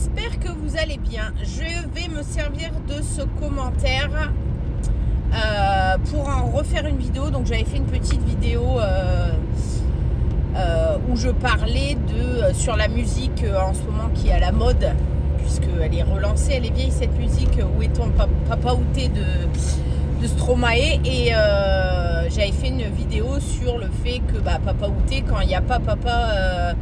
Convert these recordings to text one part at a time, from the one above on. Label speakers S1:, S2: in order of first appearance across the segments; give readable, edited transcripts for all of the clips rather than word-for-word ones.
S1: j'espère que vous allez bien. Je vais me servir de ce commentaire pour en refaire une vidéo. Donc j'avais fait une petite vidéo où je parlais sur la musique en ce moment qui est à la mode, puisqu'elle est relancée, elle est vieille cette musique. Où est ton Papa Outé de Stromae, et j'avais fait une vidéo sur le fait que Papa Outé, quand il n'y a pas papa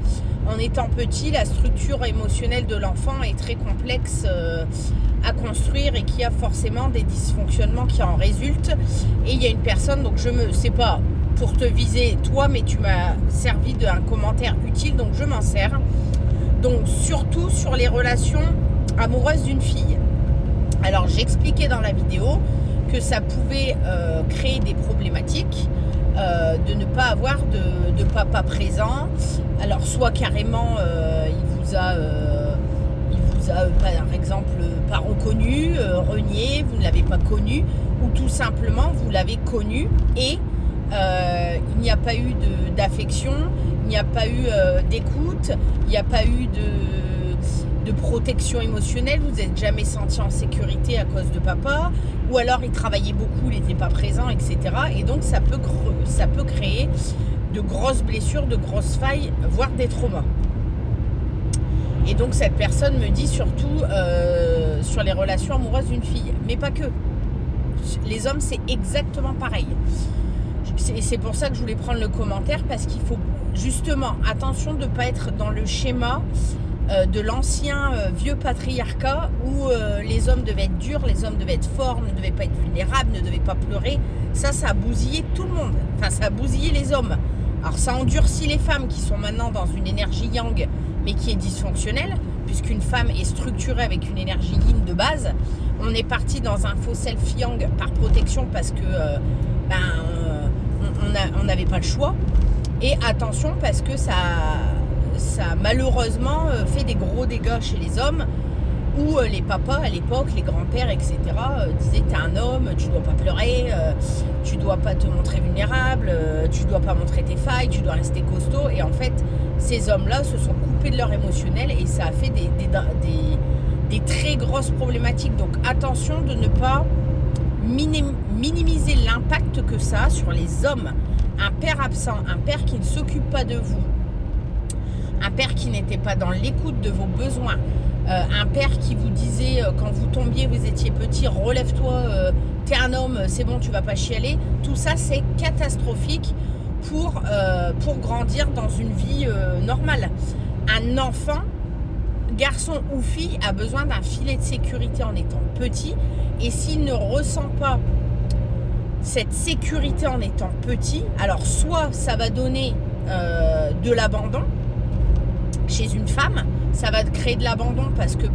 S1: en étant petit, la structure émotionnelle de l'enfant est très complexe à construire et qu'il y a forcément des dysfonctionnements qui en résultent. Et il y a une personne, donc c'est pas pour te viser toi, mais tu m'as servi d'un commentaire utile, donc je m'en sers. Donc surtout sur les relations amoureuses d'une fille. Alors j'expliquais dans la vidéo que ça pouvait créer des problématiques de ne pas avoir de papa présent. Alors soit carrément il vous a par exemple pas reconnu, renié, vous ne l'avez pas connu, ou tout simplement vous l'avez connu et il n'y a pas eu d'affection, il n'y a pas eu d'écoute, il n'y a pas eu de protection émotionnelle, vous n'êtes jamais senti en sécurité à cause de papa, ou alors il travaillait beaucoup, il n'était pas présent, etc. Et donc ça peut créer de grosses blessures, de grosses failles, voire des traumas. Et donc cette personne me dit surtout sur les relations amoureuses d'une fille, mais pas que. Les hommes, c'est exactement pareil. C'est pour ça que je voulais prendre le commentaire, parce qu'il faut justement attention de ne pas être dans le schéma de l'ancien vieux patriarcat où les hommes devaient être durs, les hommes devaient être forts, ne devaient pas être vulnérables, ne devaient pas pleurer. Ça a bousillé tout le monde. Enfin, ça a bousillé les hommes. Alors ça endurcit les femmes qui sont maintenant dans une énergie yang, mais qui est dysfonctionnelle, puisqu'une femme est structurée avec une énergie yin de base. On est parti dans un faux self yang par protection, parce que on n'avait pas le choix. Et attention, parce que ça malheureusement fait des gros dégâts chez les hommes, où les papas à l'époque, les grands-pères, etc. Disaient: t'es un homme, tu dois pas pleurer, tu dois pas te montrer vulnérable, tu dois pas montrer tes failles, tu dois rester costaud. Et en fait, ces hommes-là se sont coupés de leur émotionnel, et ça a fait des très grosses problématiques. Donc attention de ne pas minimiser l'impact que ça a sur les hommes. Un père absent, un père qui ne s'occupe pas de vous, un père qui n'était pas dans l'écoute de vos besoins, un père qui vous disait quand vous tombiez, vous étiez petit: relève-toi, t'es un homme, c'est bon, tu vas pas chialer. Tout ça, c'est catastrophique pour grandir dans une vie normale. Un enfant, garçon ou fille, a besoin d'un filet de sécurité en étant petit, et s'il ne ressent pas cette sécurité en étant petit, alors soit ça va donner de l'abandon chez une femme, ça va créer de l'abandon parce que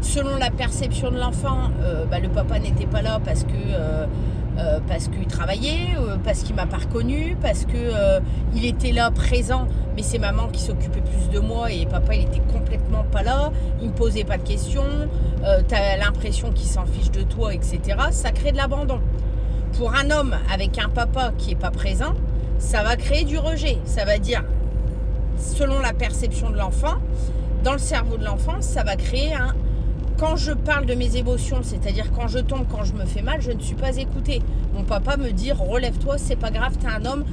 S1: selon la perception de l'enfant, le papa n'était pas là parce qu'il travaillait, parce qu'il m'a pas reconnu, parce que il était là présent, mais c'est maman qui s'occupait plus de moi et papa il était complètement pas là, il me posait pas de questions, t'as l'impression qu'il s'en fiche de toi, etc. Ça crée de l'abandon. Pour un homme avec un papa qui est pas présent, ça va créer du rejet. Ça va dire, selon la perception de l'enfant, dans le cerveau de l'enfant, ça va créer quand je parle de mes émotions, c'est-à-dire quand je tombe, quand je me fais mal, je ne suis pas écoutée. Mon papa me dit: relève-toi, c'est pas grave, t'es un homme,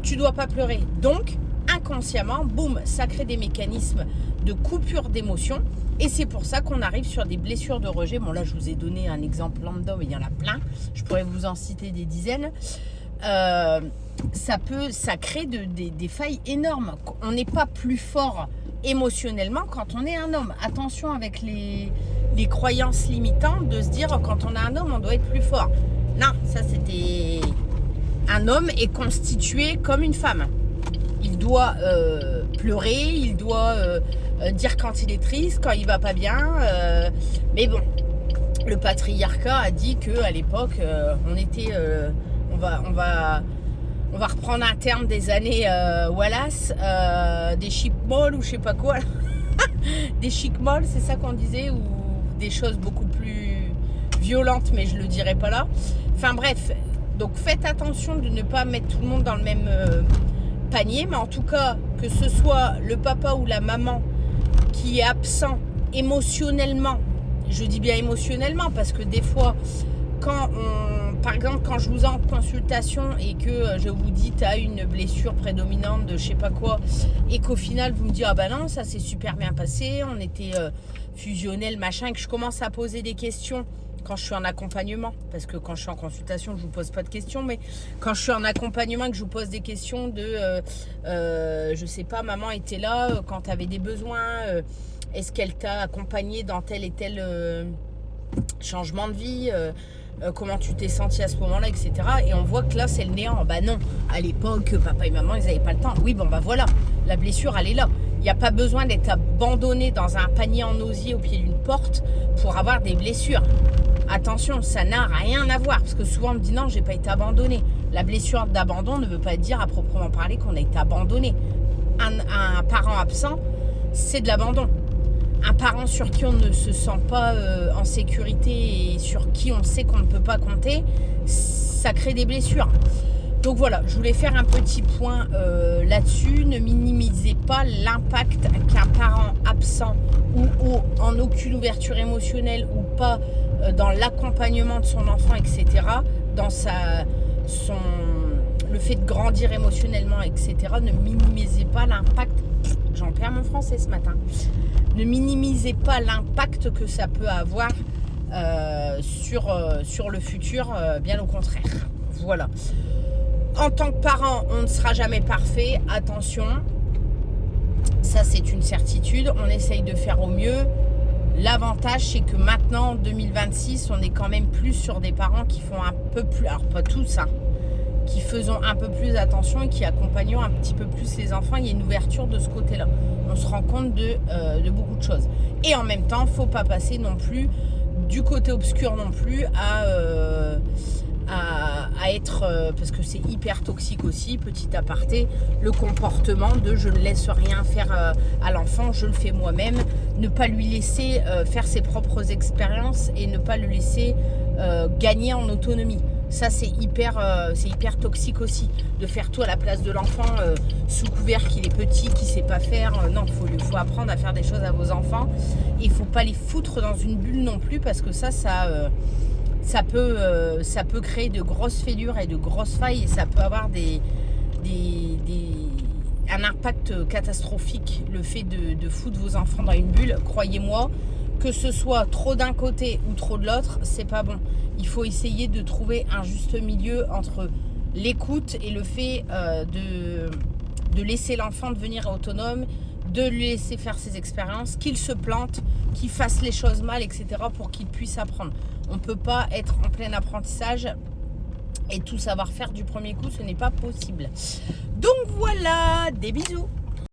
S1: tu dois pas pleurer. Donc, inconsciemment, boum, ça crée des mécanismes de coupure d'émotions, et c'est pour ça qu'on arrive sur des blessures de rejet. Bon, là, je vous ai donné un exemple lambda, mais il y en a plein. Je pourrais vous en citer des dizaines. Ça crée des failles énormes. On n'est pas plus fort émotionnellement quand on est un homme. Attention avec les croyances limitantes de se dire quand on est un homme on doit être plus fort. Non, ça c'était... Un homme est constitué comme une femme. Il doit pleurer, il doit dire quand il est triste, quand il va pas bien. Mais bon, le patriarcat a dit qu'à l'époque on était... On va reprendre un terme des années Wallace, des chic molles ou je sais pas quoi. Des chic molles, c'est ça qu'on disait, ou des choses beaucoup plus violentes, mais je le dirai pas là. Enfin bref, donc faites attention de ne pas mettre tout le monde dans le même panier, mais en tout cas, que ce soit le papa ou la maman qui est absent émotionnellement. Je dis bien émotionnellement parce que des fois, par exemple, quand je vous ai en consultation et que je vous dis tu as une blessure prédominante de je sais pas quoi et qu'au final vous me dites ah bah non, ça s'est super bien passé, on était fusionnel machin, et que je commence à poser des questions quand je suis en accompagnement, parce que quand je suis en consultation je vous pose pas de questions, mais quand je suis en accompagnement et que je vous pose des questions de je sais pas, maman était là quand tu avais des besoins, est-ce qu'elle t'a accompagné dans tel et tel changement de vie, comment tu t'es senti à ce moment-là, etc. Et on voit que là, c'est le néant. Bah non, à l'époque, papa et maman, ils n'avaient pas le temps. Oui, bon, bah voilà, la blessure, elle est là. Il n'y a pas besoin d'être abandonné dans un panier en osier au pied d'une porte pour avoir des blessures. Attention, ça n'a rien à voir. Parce que souvent, on me dit non, j'ai pas été abandonné. La blessure d'abandon ne veut pas dire à proprement parler qu'on a été abandonné. Un parent absent, c'est de l'abandon. Un parent sur qui on ne se sent pas en sécurité et sur qui on sait qu'on ne peut pas compter, ça crée des blessures. Donc voilà, je voulais faire un petit point là-dessus. Ne minimisez pas l'impact qu'un parent absent ou en aucune ouverture émotionnelle ou pas dans l'accompagnement de son enfant, etc., dans le fait de grandir émotionnellement, etc., ne minimisez pas l'impact. J'en perds mon français ce matin. Ne minimisez pas l'impact que ça peut avoir sur le futur, bien au contraire. Voilà. En tant que parent, on ne sera jamais parfait. Attention, ça c'est une certitude. On essaye de faire au mieux. L'avantage, c'est que maintenant, en 2026, on est quand même plus sur des parents qui font un peu plus, alors pas tous, hein, qui faisons un peu plus attention et qui accompagnons un petit peu plus les enfants. Il y a une ouverture de ce côté-là. On se rend compte de beaucoup de choses. Et en même temps, il ne faut pas passer non plus du côté obscur non plus à être, parce que c'est hyper toxique aussi, petit aparté, le comportement de je ne laisse rien faire à l'enfant, je le fais moi-même, ne pas lui laisser faire ses propres expériences et ne pas le laisser gagner en autonomie. Ça, c'est hyper toxique aussi, de faire tout à la place de l'enfant sous couvert qu'il est petit, qu'il ne sait pas faire. Non, il faut apprendre à faire des choses à vos enfants. Et il ne faut pas les foutre dans une bulle non plus, parce que ça peut créer de grosses fêlures et de grosses failles, et ça peut avoir un impact catastrophique, le fait de foutre vos enfants dans une bulle. Croyez-moi, que ce soit trop d'un côté ou trop de l'autre, c'est pas bon. Il faut essayer de trouver un juste milieu entre l'écoute et le fait de laisser l'enfant devenir autonome, de lui laisser faire ses expériences, qu'il se plante, qu'il fasse les choses mal, etc., pour qu'il puisse apprendre. On ne peut pas être en plein apprentissage et tout savoir faire du premier coup, ce n'est pas possible. Donc voilà, des bisous.